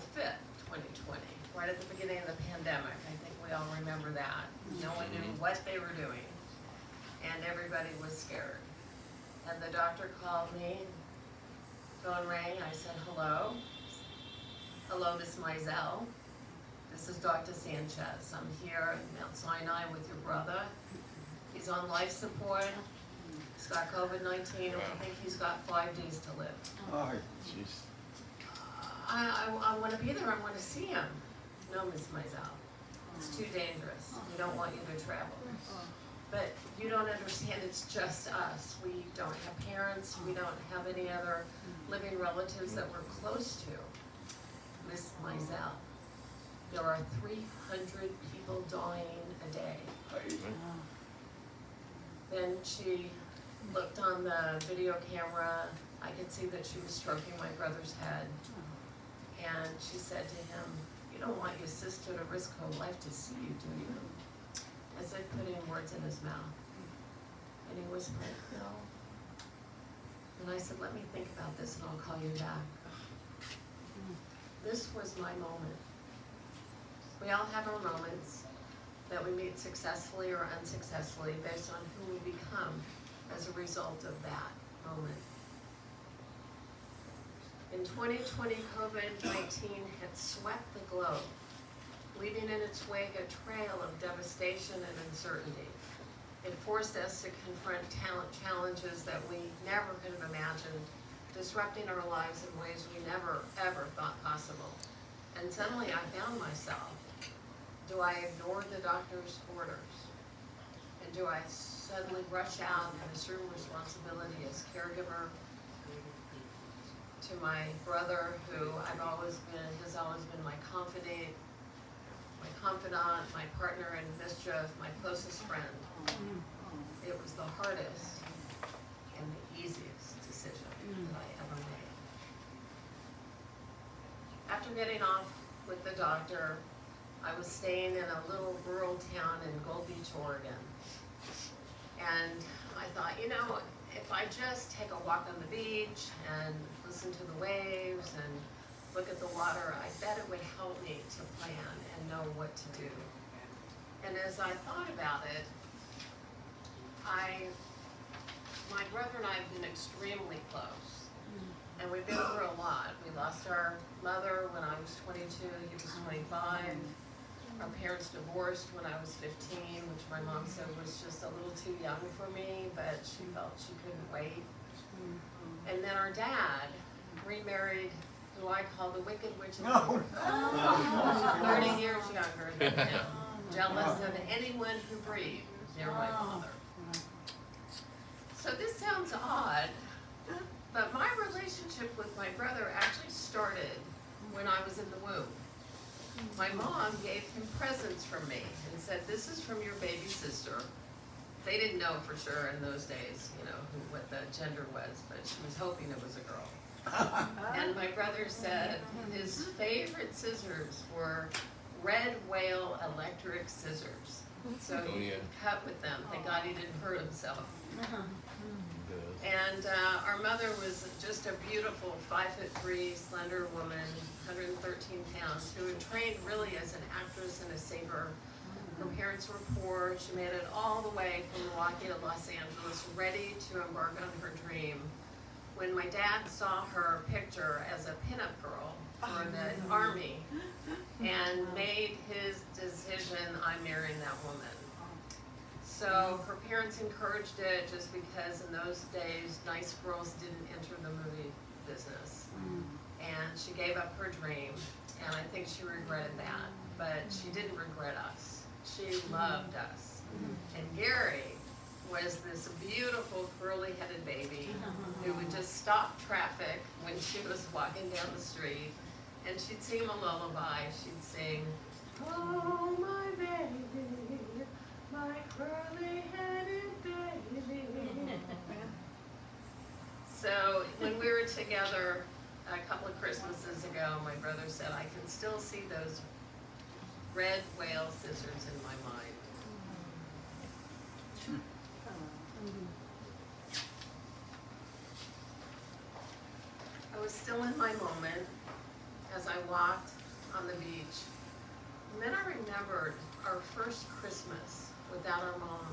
April 5th, 2020, right at the beginning of the pandemic. I think we all remember that. No one knew what they were doing, and everybody was scared. And the doctor called me, phone rang, I said, hello. Hello, Miss Mizell. This is Dr. Sanchez. I'm here at Mount Sinai with your brother. He's on life support. He's got COVID-19, and I think he's got 5 days to live. Oh, jeez. I want to be there. I want to see him. No, Miss Mizell. It's too dangerous. We don't want you to travel. But you don't understand, it's just us. We don't have parents. We don't have any other living relatives that we're close to. Miss Mizell, there are 300 people dying a day. Then she looked on the video camera. I could see that she was stroking my brother's head. And she said to him, you don't want your sister to risk her life to see you, do you? As if putting words in his mouth. And he whispered, no. And I said, let me think about this and I'll call you back. This was my moment. We all have our moments that we meet successfully or unsuccessfully based on who we become as a result of that moment. In 2020, COVID-19 had swept the globe, leaving in its wake a trail of devastation and uncertainty. It forced us to confront challenges that we never could have imagined, disrupting our lives in ways we never, ever thought possible. And suddenly I found myself. Do I ignore the doctor's orders? And do I suddenly rush out and assume responsibility as caregiver to my brother, who has always been my confidant, my partner in mischief, my closest friend. It was the hardest and the easiest decision that I ever made. After getting off with the doctor, I was staying in a little rural town in Gold Beach, Oregon. And I thought, you know, if I just take a walk on the beach and listen to the waves and look at the water, I bet it would help me to plan and know what to do. And as I thought about it, my brother and I have been extremely close. And we've been through a lot. We lost our mother when I was 22, he was 25. Our parents divorced when I was 15, which my mom said was just a little too young for me, but she felt she couldn't wait. And then our dad remarried who I call the Wicked Witch of the North. 30 years younger than him. Jealous of anyone who breathed near my father. So this sounds odd, but my relationship with my brother actually started when I was in the womb. My mom gave him presents from me and said, this is from your baby sister. They didn't know for sure in those days, you know, what the gender was, but she was hoping it was a girl. And my brother said his favorite scissors were red whale electric scissors. So he could cut with them. Thank God he didn't hurt himself. And our mother was just a beautiful 5'3", slender woman, 113 pounds, who had trained really as an actress and a singer. Her parents were poor. She made it all the way from Milwaukee to Los Angeles, ready to embark on her dream. When my dad saw her picture as a pinup girl for the Army and made his decision, I'm marrying that woman. So her parents encouraged it just because in those days, nice girls didn't enter the movie business. And she gave up her dream, and I think she regretted that, but she didn't regret us. She loved us. And Gary was this beautiful curly-headed baby who would just stop traffic when she was walking down the street, and she'd sing him a lullaby. She'd sing, oh, my baby, my curly-headed baby. So when we were together a couple of Christmases ago, my brother said, I can still see those red whale scissors in my mind. I was still in my moment, as I walked on the beach. And then I remembered our first Christmas without our mom.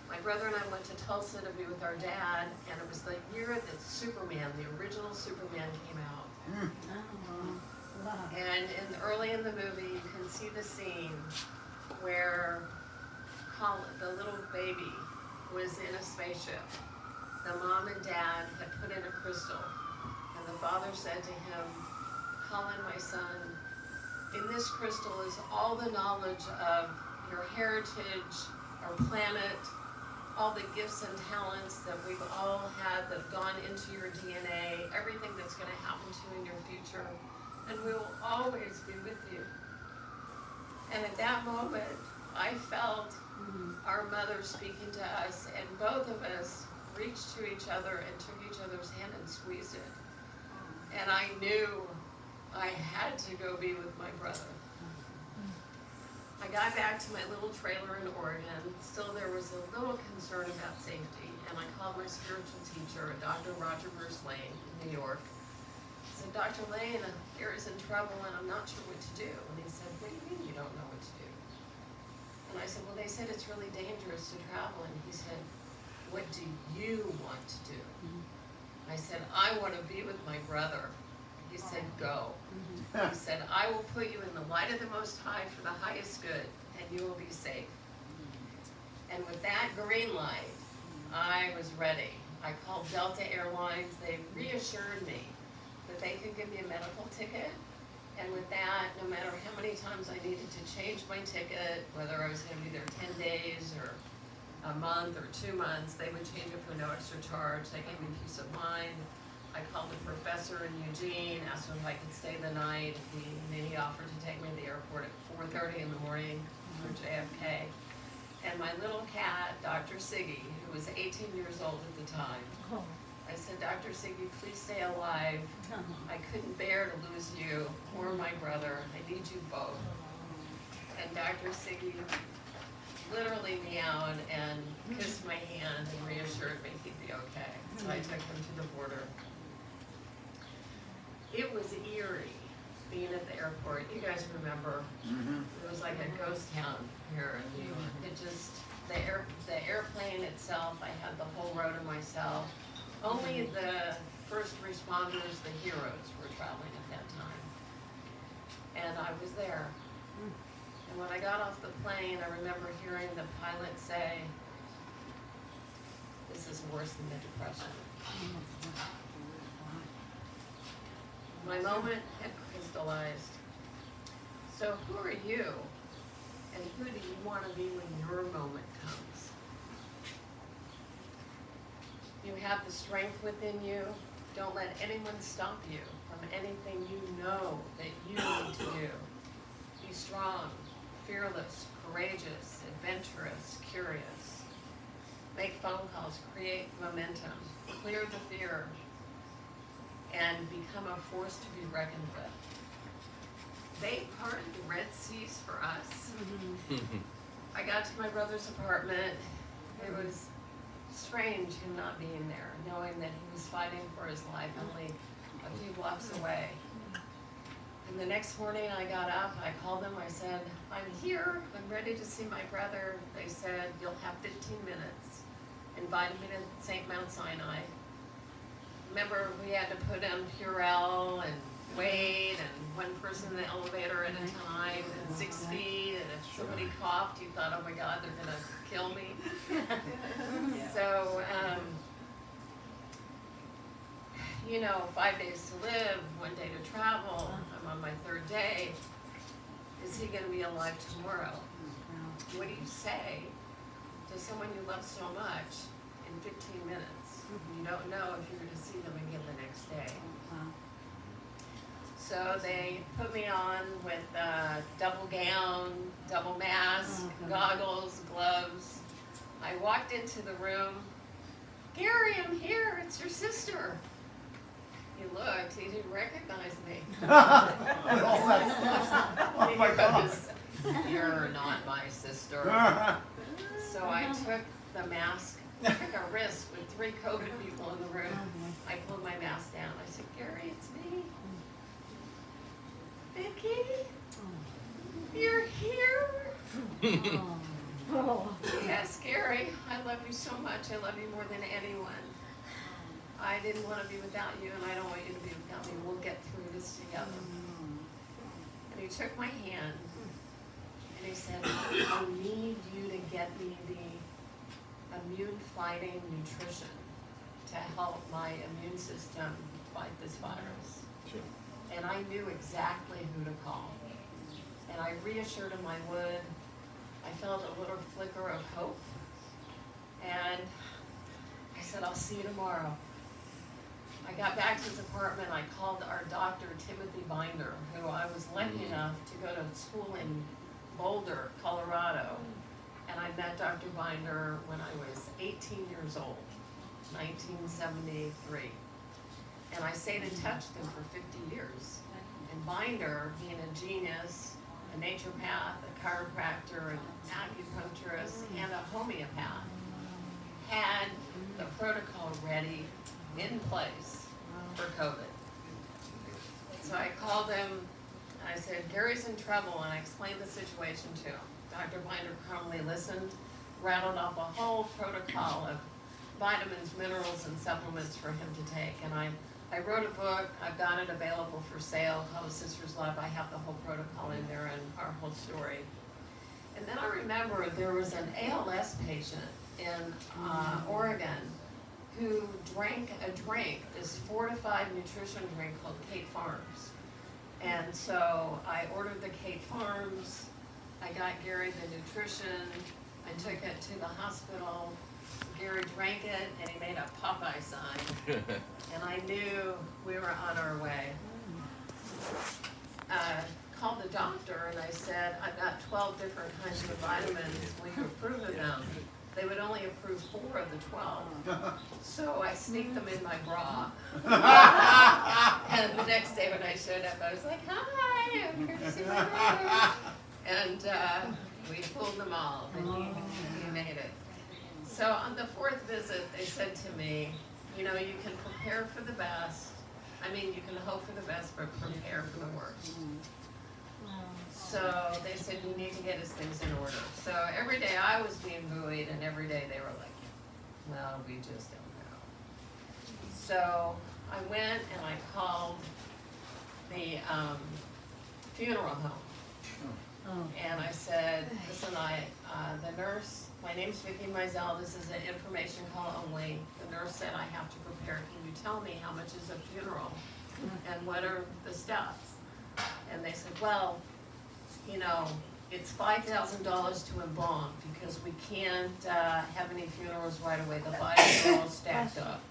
My brother and I went to Tulsa to be with our dad, and it was the year that Superman, the original Superman, came out. Oh, wow. And early in the movie, you can see the scene where the little baby was in a spaceship. The mom and dad had put in a crystal, and the father said to him, "Colin, my son, in this crystal is all the knowledge of your heritage, our planet, all the gifts and talents that we've all had that have gone into your DNA, everything that's going to happen to you in your future, and we will always be with you." And at that moment, I felt our mother speaking to us, and both of us reached to each other and took each other's hand and squeezed it. And I knew I had to go be with my brother. I got back to my little trailer in Oregon. Still, there was a little concern about safety, and I called my spiritual teacher, Dr. Roger Bruce Lane in New York. I said, "Dr. Lane, Gary is in trouble, and I'm not sure what to do." And he said, "What do you mean you don't know what to do?" And I said, "Well, they said it's really dangerous to travel." And he said, "What do you want to do?" I said, "I want to be with my brother." He said, "Go." He said, "I will put you in the light of the Most High for the highest good, and you will be safe." And with that green light, I was ready. I called Delta Airlines. They reassured me that they could give me a medical ticket. And with that, no matter how many times I needed to change my ticket, whether I was going to be there 10 days or a month or 2 months, they would change it for no extra charge. They gave me peace of mind. I called the professor in Eugene, asked him if I could stay the night. He offered to take me to the airport at 4:30 in the morning for JFK. And my little cat, Dr. Siggy, who was 18 years old at the time, I said, "Dr. Siggy, please stay alive. I couldn't bear to lose you or my brother. I need you both." And Dr. Siggy literally meowed and kissed my hand and reassured me he'd be okay. So I took him to the border. It was eerie being at the airport. You guys remember, it was like a ghost town here in New York. It just, the airplane itself, I had the whole row to myself. Only the first responders, the heroes, were traveling at that time. And I was there. And when I got off the plane, I remember hearing the pilot say, "This is worse than the Depression." My moment had crystallized. So who are you? And who do you want to be when your moment comes? You have the strength within you. Don't let anyone stop you from anything you know that you need to do. Be strong, fearless, courageous, adventurous, curious. Make phone calls, create momentum, clear the fear, and become a force to be reckoned with. They parted the Red Seas for us. I got to my brother's apartment. It was strange him not being there, knowing that he was fighting for his life only a few blocks away. And the next morning I got up, I called them, I said, "I'm here, I'm ready to see my brother." They said, "You'll have 15 minutes. Invited me to St. Mount Sinai. Remember, we had to put in Purell and wait, and one person in the elevator at a time, and 6 feet, and if somebody coughed, you thought, "Oh my God, they're gonna kill me." So, 5 days to live, 1 day to travel. I'm on my 3rd day. Is he gonna be alive tomorrow? What do you say to someone you love so much in 15 minutes? You don't know if you're gonna see them again the next day. So they put me on with a double gown, double mask, goggles, gloves. I walked into the room. "Gary, I'm here, it's your sister." He looked, he didn't recognize me. Oh my God. "You're not my sister." So I took the mask, I took a risk with 3 COVID people in the room. I pulled my mask down. I said, "Gary, it's me." Vicki, you're here? Yes, Gary, I love you so much. I love you more than anyone. I didn't want to be without you, and I don't want you to be without me. We'll get through this together. And he took my hand, and he said, I need you to get me the immune-fighting nutrition to help my immune system fight this virus. Sure. And I knew exactly who to call. And I reassured him I would. I felt a little flicker of hope. And I said, I'll see you tomorrow. I got back to his apartment. I called our doctor, Timothy Binder, who I was lucky enough to go to school in Boulder, Colorado. And I met Dr. Binder when I was 18 years old, 1973. And I stayed in touch with him for 50 years. And Binder, being a genius, a naturopath, a chiropractor, an acupuncturist, and a homeopath, had the protocol ready in place for COVID. So I called him, and I said, Gary's in trouble, and I explained the situation to him. Dr. Binder calmly listened, rattled off a whole protocol of vitamins, minerals, and supplements for him to take. And I wrote a book. I've got it available for sale called Sister's Love. I have the whole protocol in there and our whole story. And then I remember there was an ALS patient in Oregon who drank a drink, this fortified nutrition drink called Kate Farms. And so I ordered the Kate Farms. I got Gary the nutrition. I took it to the hospital. Gary drank it, and he made a Popeye sign. And I knew we were on our way. Called the doctor, and I said, I've got 12 different kinds of vitamins. Will you approve of them? They would only approve 4 of the 12. So I sneaked them in my bra. And the next day when I showed up, I was like, hi, I'm here to see my brother. And we pulled them all, and he made it. So on the 4th visit, they said to me, you know, you can prepare for the best. I mean, you can hope for the best, but prepare for the worst. So they said, you need to get his things in order. So every day I was being buoyed, and every day they were like, well, we just don't know. So I went and I called the funeral home. And I said, listen, the nurse, my name's Vicki Mizell, this is an information call only. The nurse said I have to prepare. Can you tell me how much is a funeral? And what are the steps? And they said, well, you know, it's $5,000 to embalm because we can't have any funerals right away. The bodies are all stacked up.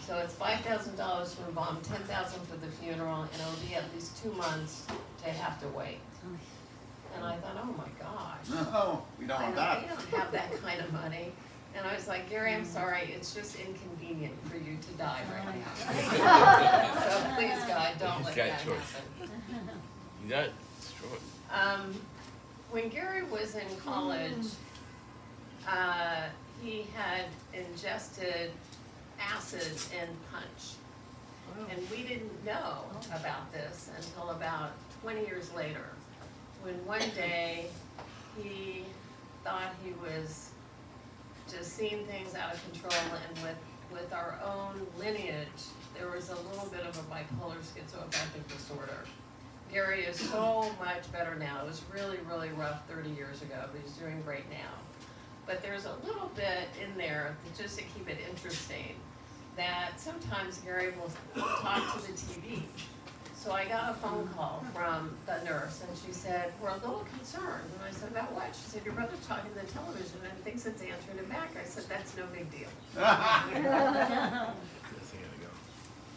So it's $5,000 to embalm, $10,000 for the funeral, and it'll be at least 2 months to have to wait. And I thought, oh my gosh. No, we don't want that. We don't have that kind of money. And I was like, Gary, I'm sorry, it's just inconvenient for you to die right now. So please, God, don't let that happen. You got it. Destroy it. When Gary was in college, he had ingested acid in punch. And we didn't know about this until about 20 years later, when one day he thought he was just seeing things out of control, and with our own lineage, there was a little bit of a bipolar schizoaffective disorder. Gary is so much better now. It was really, really rough 30 years ago, but he's doing great now. But there's a little bit in there, just to keep it interesting, that sometimes Gary will talk to the TV. So I got a phone call from the nurse, and she said, we're a little concerned. And I said, about what? She said, your brother's talking to the television and thinks it's answering him back. I said, that's no big deal.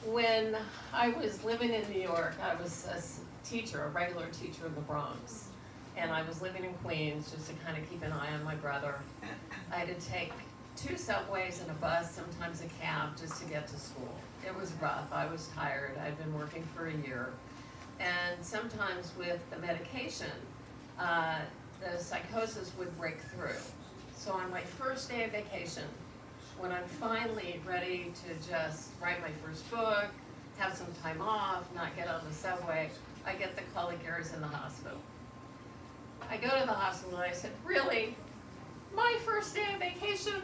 When I was living in New York, I was a teacher, a regular teacher in the Bronx. And I was living in Queens just to kind of keep an eye on my brother. I had to take 2 subways and a bus, sometimes a cab, just to get to school. It was rough. I was tired. I'd been working for a year. And sometimes with the medication, the psychosis would break through. So on my first day of vacation, when I'm finally ready to just write my first book, have some time off, not get on the subway, I get the call that Gary's in the hospital. I go to the hospital and I said, really? My first day of vacation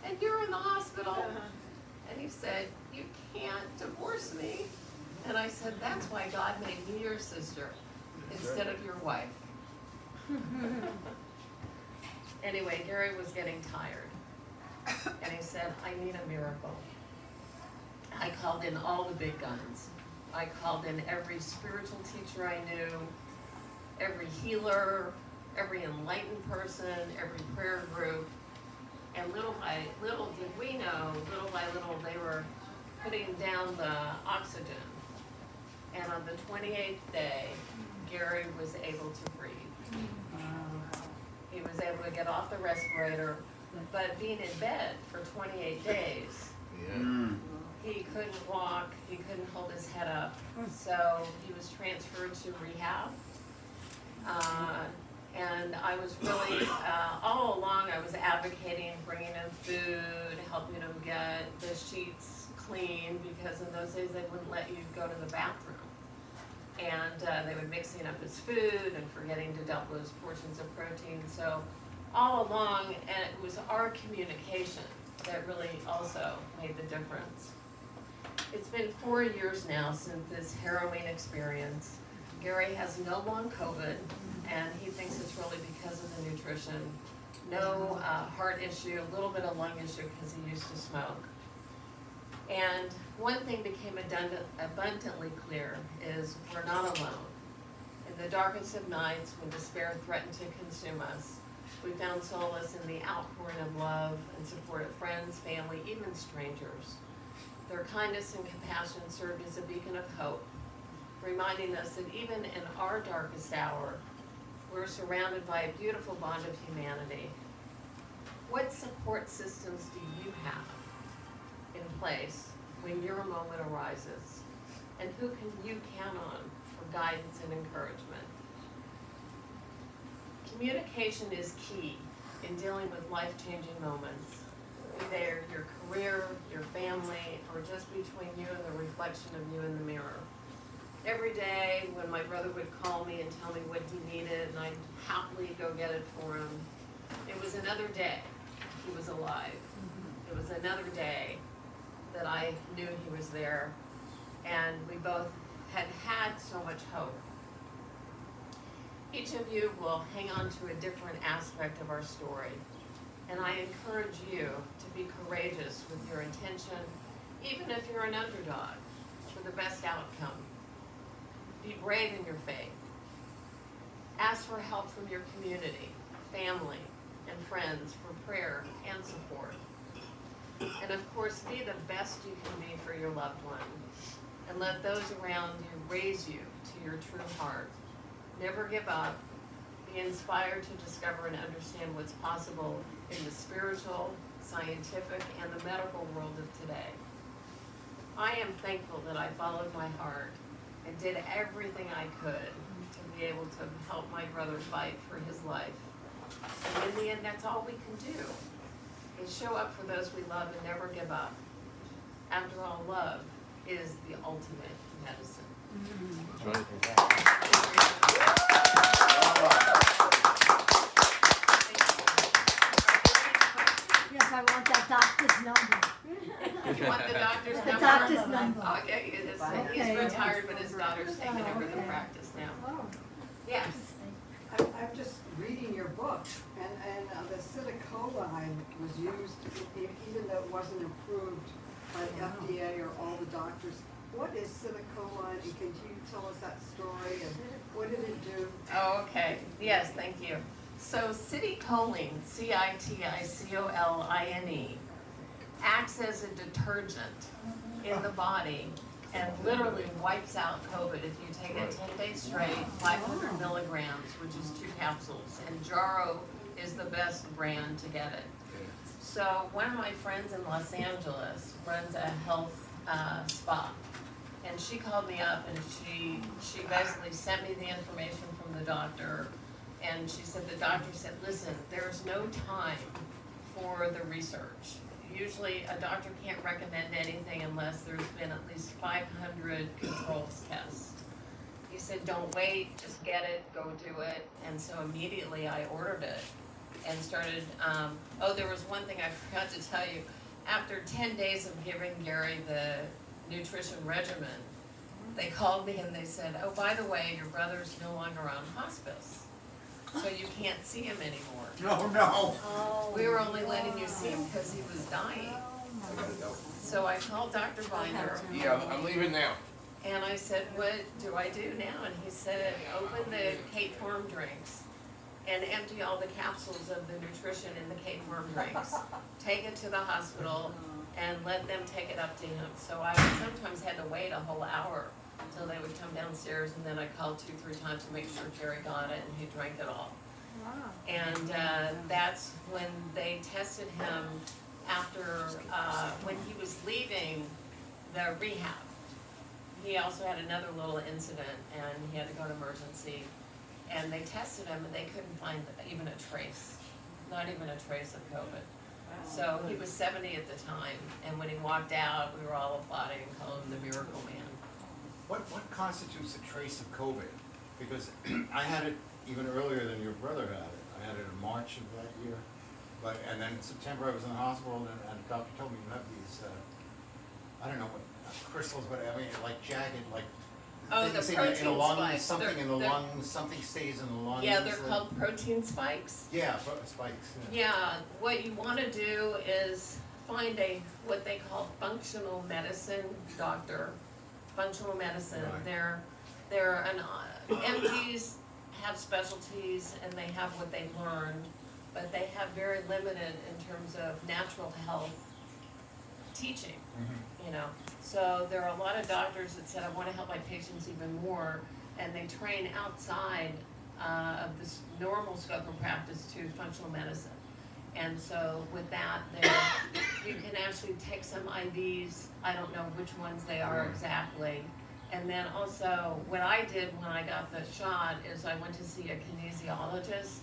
and you're in the hospital? And he said, you can't divorce me. And I said, that's why God made me your sister instead of your wife. Anyway, Gary was getting tired. And he said, I need a miracle. I called in all the big guns. I called in every spiritual teacher I knew, every healer, every enlightened person, every prayer group. And little by little did we know, little by little, they were putting down the oxygen. And on the 28th day, Gary was able to breathe. He was able to get off the respirator, but being in bed for 28 days, he couldn't walk, he couldn't hold his head up. So he was transferred to rehab. And I was really, all along I was advocating bringing him food, helping him get the sheets clean, because in those days they wouldn't let you go to the bathroom. And they were mixing up his food and forgetting to double his portions of protein. So all along, and it was our communication that really also made the difference. It's been 4 years now since this harrowing experience. Gary has no long COVID, and he thinks it's really because of the nutrition. No heart issue, a little bit of lung issue because he used to smoke. And one thing became abundantly clear is we're not alone. In the darkest of nights, when despair threatened to consume us, we found solace in the outpouring of love and support of friends, family, even strangers. Their kindness and compassion served as a beacon of hope, reminding us that even in our darkest hour, we're surrounded by a beautiful bond of humanity. What support systems do you have in place when your moment arises? And who can you count on for guidance and encouragement? Communication is key in dealing with life-changing moments, be they your career, your family, or just between you and the reflection of you in the mirror. Every day when my brother would call me and tell me what he needed, and I'd happily go get it for him, it was another day he was alive. It was another day that I knew he was there, and we both had so much hope. Each of you will hang on to a different aspect of our story, and I encourage you to be courageous with your intention, even if you're an underdog, for the best outcome. Be brave in your faith. Ask for help from your community, family, and friends for prayer and support. And of course, be the best you can be for your loved one. And let those around you raise you to your true heart. Never give up. Be inspired to discover and understand what's possible in the spiritual, scientific, and the medical world of today. I am thankful that I followed my heart and did everything I could to be able to help my brother fight for his life. And in the end, that's all we can do, is show up for those we love and never give up. After all, love is the ultimate medicine. That's right. Yes, I want that doctor's number. You want the doctor's The number? doctor's number. Oh, yeah, he's Okay. retired, but his daughter's taking over the Okay. practice now. Oh, Yes. I'm just reading your book, and the citicoline was used, even though it wasn't approved by the FDA or all the doctors. What is citicoline, and can you tell us that story, and what did it do? Oh, okay. Yes, thank you. So citicoline, C-I-T-I-C-O-L-I-N-E, acts as a detergent in the body and literally wipes out COVID. If you take it 10 days straight, 500 milligrams, which is 2 capsules, and Jarrow is the best brand to get it. So one of my friends in Los Angeles runs a health spa, and she called me up and she basically sent me the information from the doctor, and she said, the doctor said, listen, there's no time for the research. Usually a doctor can't recommend anything unless there's been at least 500 controls tests. he said, don't wait, just get it, go do it. And so immediately I ordered it and started, there was one thing I forgot to tell you. After 10 days of giving Gary the nutrition regimen, they called me and they said, oh, by the way, your brother's no longer on hospice, so you can't see him anymore. No, no. Oh, We were only letting you see him because he was dying. I gotta go. So I called Dr. Binder Yeah, I'm leaving now. and I said, what do I do now? And he said, open the Cape Farm drinks and empty all the capsules of the nutrition in the Cape Farm drinks. Take it to the hospital and let them take it up to him. So I sometimes had to wait a whole hour until they would come downstairs, and then I called 2-3 times to make sure Jerry got it and he drank it all. wow. And that's when they tested him after, when he was leaving the rehab. He also had another little incident and he had to go to emergency. And they tested him and they couldn't find even a trace, not even a trace of COVID. So he was 70 at the time, and when he walked out, we were all applauding and calling him the Miracle Man. What constitutes a trace of COVID? Because I had it even earlier than your brother had it. I had it in March of that year. And then in September I was in the hospital and the doctor told me you have these, I don't know what, crystals, but I mean, like jagged, like Oh, the things in protein the lungs, spikes. something in the They're- lungs, something stays in the lungs. Yeah, they're called protein spikes. Yeah, spikes, yeah. Yeah, what you want to do is find what they call functional medicine doctor. Functional medicine. Right. They're MDs have specialties and they have what they've learned, but they have very limited in terms of natural health teaching. Mhm. You know, so there are a lot of doctors that said, I want to help my patients even more, and they train outside of this normal scope of practice to functional medicine. And so with that, you can actually take some IVs, I don't know which ones they are exactly. And then also, what I did when I got the shot is I went to see a kinesiologist,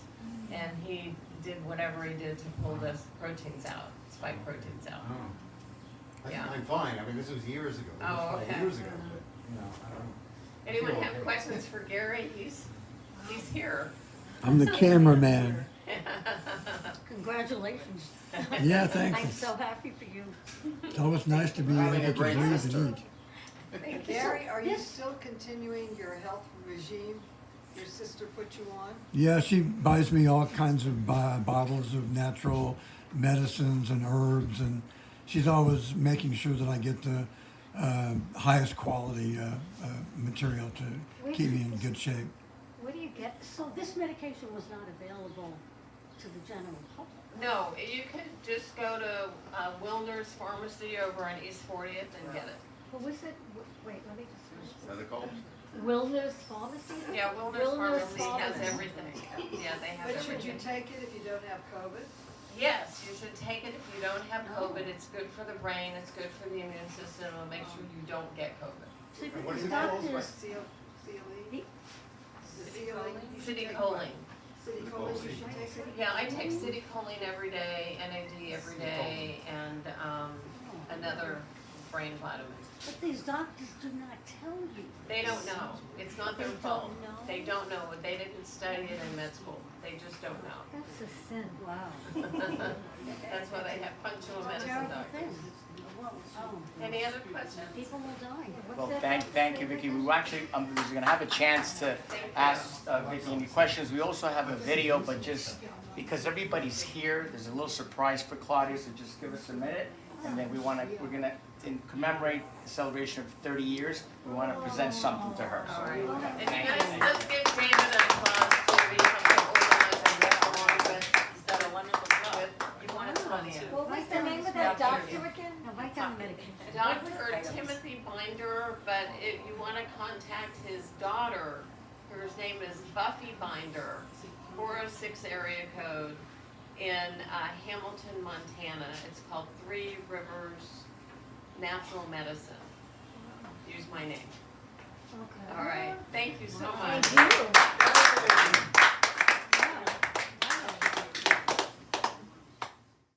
and he did whatever he did to pull the proteins out, spike proteins out. Oh. I think Yeah. I'm fine. I mean, this was years ago. This was Oh, 5 okay. years ago, but, you know, I don't know. Anyone feel have okay. questions for Gary? He's here. I'm the cameraman. Congratulations. Yeah, thank I'm you. so happy for you. It's always nice to be Having a able to great breathe sister. and eat. Thank you. Gary, are you Yes. still continuing your health regime your sister put you on? Yeah, she buys me all kinds of bottles of natural medicines and herbs, and she's always making sure that I get the highest quality material to keep me in good shape. Where do you get, so this medication was not available to the general public? No, you could just go to Wilner's Pharmacy over on East 40th and get it. Who was it? Wait, let me just finish Is that the call? this. Wilner's Pharmacy? Yeah, Wilner's Pharmacy has everything. Yeah, they have But should you everything. take it if you don't have COVID? Yes, you should take it if you don't have COVID. It's good for the brain, it's good for the immune system, it'll make sure you don't get COVID. See, And what is the it called? doctors, COE? the- City choline. City choline, you should take it? Yeah, I take city choline every day, NAD every day, and another brain vitamin. but these doctors do not tell you. They don't know. It's not their They don't fault. know? They don't know. They didn't study it in med school. They just don't know. That's a sin, wow. That's why they have functional medicine Terrible doctors. thing. Oh, Any other questions? people will die. What's Well, that thank doctor you, say Vicki. again? We actually, we're gonna have a chance to ask Vicki any questions. We also have a video, but just because everybody's here, there's a little surprise for Claudia, so just give us a minute. And then we're gonna, in commemorate the celebration of 30 years, we wanna present something to her. All So, right. And you guys, let's give David an applause too. He helped organize and get along with. He's done a wonderful job. You want his money in. What was the name of that doctor again? No, write down medication. Dr. Timothy Binder, but if you want to contact his daughter, her name is Buffy Binder, 406 area code in Hamilton, Montana. It's called 3 Rivers Natural Medicine. Use my name. Okay. All right. Thank you so much. Thank you.